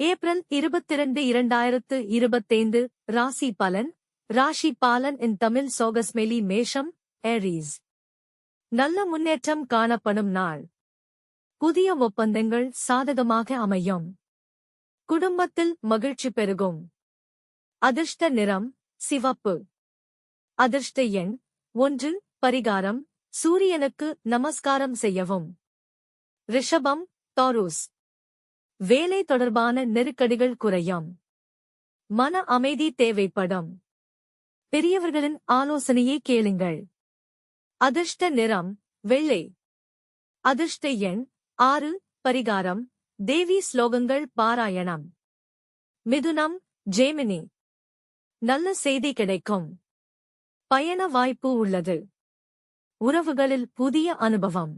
April 22, 2025 ராசி பலன். ராசி பாலன் இன் தமிழ் சோகஸ்மெலி மேஷம், ஏரீஸ். நல்ல முன்னேற்றம் காணப்படும் நாள். புதிய ஒப்பந்தங்கள் சாதகமாக அமையும். குடும்பத்தில் மகிழ்ச்சி பெருகும். அதிர்ஷ்ட நிறம் சிவப்பு. அதிர்ஷ்ட எண் 1. பரிகாரம் சூரியனுக்கு நமஸ்காரம் செய்யவும். ரிஷபம், தாருஸ். வேலை தொடர்பான நெருக்கடிகள் குறையும். மன அமைதி தேவைப்படும். பெரியவர்களின் ஆலோசனையை கேளுங்கள். அதிர்ஷ்ட நிறம் வெள்ளை. அதிர்ஷ்ட எண் 6. பரிகாரம் தேவி ஸ்லோகங்கள் பாராயணம். மிதுனம், ஜெமினி. நல்ல செய்தி கிடைக்கும். பயண வாய்ப்பு உள்ளது. உறவுகளில் புதிய அனுபவம்.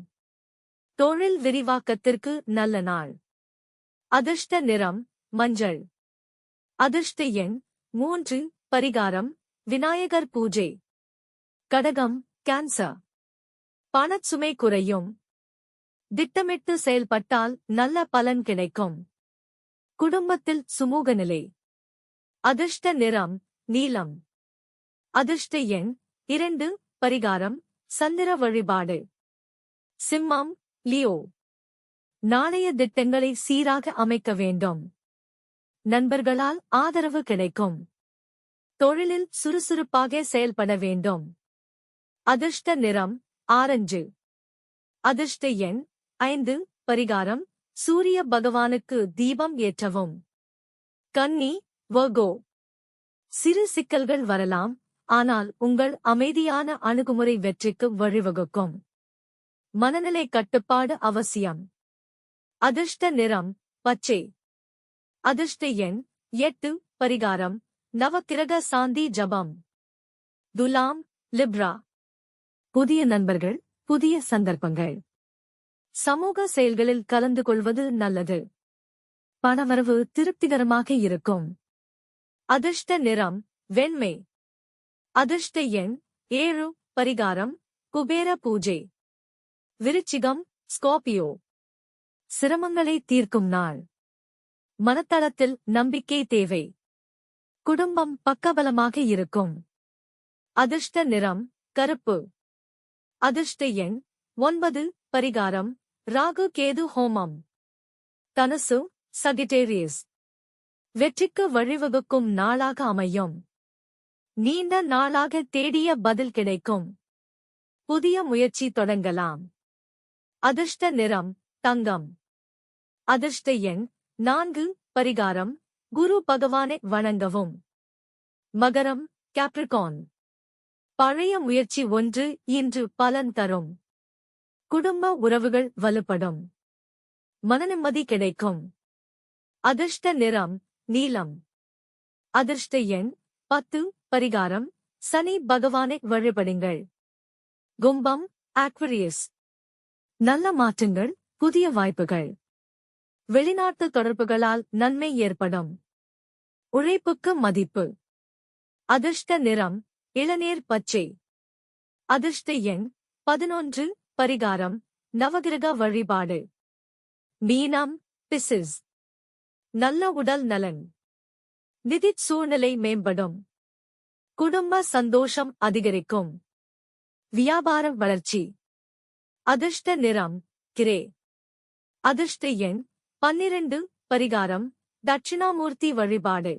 தொழில் விரிவாக்கத்திற்கு நல்ல நாள். அதிர்ஷ்ட நிறம் மஞ்சள். அதிர்ஷ்ட எண் 3. பரிகாரம் விநாயகர் பூஜை. கடகம், கேன்சர். பணச்சுமை குறையும். திட்டமிட்டு செயல்பட்டால் நல்ல பலன் கிடைக்கும். குடும்பத்தில் சுமூக நிலை. அதிர்ஷ்ட நிறம் நீலம். அதிர்ஷ்ட எண் 2. பரிகாரம் சந்திர வழிபாடு. சிம்மம், லியோ. நாளைய திட்டங்களை சீராக அமைக்க வேண்டும். நண்பர்களால் ஆதரவு கிடைக்கும். தொழிலில் சுறுசுறுப்பாக செயல்பட வேண்டும். அதிர்ஷ்ட நிறம் ஆரஞ்சு. அதிர்ஷ்ட எண் 5. பரிகாரம் சூரிய பகவானுக்கு தீபம் ஏற்றவும். கன்னி, வர்கோ. சிறு சிக்கல்கள் வரலாம், ஆனால் உங்கள் அமைதியான அணுகுமுறை வெற்றிக்கு வழிவகுக்கும். மனநிலை கட்டுப்பாடு அவசியம். அதிர்ஷ்ட நிறம் பச்சை. அதிர்ஷ்ட எண் 8. பரிகாரம் நவக்கிரக சாந்தி ஜபம். துலாம், லிப்ரா. புதிய நண்பர்கள், புதிய சந்தர்ப்பங்கள். சமூக செயல்களில் கலந்து கொள்வது நல்லது. பணவரவு திருப்திகரமாக இருக்கும். அதிர்ஷ்ட நிறம் வெண்மை. அதிர்ஷ்ட எண் 7. பரிகாரம் குபேர பூஜை. விருச்சிகம், ஸ்கார்பியோ. சிரமங்களை தீர்க்கும் நாள். மனத்தளத்தில் நம்பிக்கை தேவை. குடும்பம் பக்கபலமாக இருக்கும். அதிர்ஷ்ட நிறம் கருப்பு. அதிர்ஷ்ட எண் 9. பரிகாரம் ராகு கேது ஹோமம். தனுசு, சகிட்டேரியஸ். வெற்றிக்கு வழிவகுக்கும் நாளாக அமையும். நீண்ட நாளாக தேடிய பதில் கிடைக்கும். புதிய முயற்சி தொடங்கலாம். அதிர்ஷ்ட நிறம் தங்கம். அதிர்ஷ்ட எண் 4. பரிகாரம் குரு பகவானை வணங்கவும். மகரம், கேப்ரிகான். பழைய முயற்சி ஒன்று இன்று பலன் தரும். குடும்ப உறவுகள் வலுப்படும். மனநிம்மதி கிடைக்கும். அதிர்ஷ்ட நிறம் நீலம். அதிர்ஷ்ட எண் 10. பரிகாரம் சனி பகவானை வழிபடுங்கள். கும்பம், ஆக்வேரியஸ். நல்ல மாற்றங்கள், புதிய வாய்ப்புகள். வெளிநாட்டு தொடர்புகளால் நன்மை ஏற்படும். உழைப்புக்கு மதிப்பு. அதிர்ஷ்ட நிறம் இளநீர் பச்சை. அதிர்ஷ்ட எண் 11. பரிகாரம் நவகிரக வழிபாடு. மீனம், பிசிஸ். நல்ல உடல் நலன். நிதிச் சூழ்நிலை மேம்படும். குடும்ப சந்தோஷம் அதிகரிக்கும். வியாபார வளர்ச்சி. அதிர்ஷ்ட நிறம் கிரே. அதிர்ஷ்ட எண் 12. பரிகாரம் தட்சிணாமூர்த்தி வழிபாடு.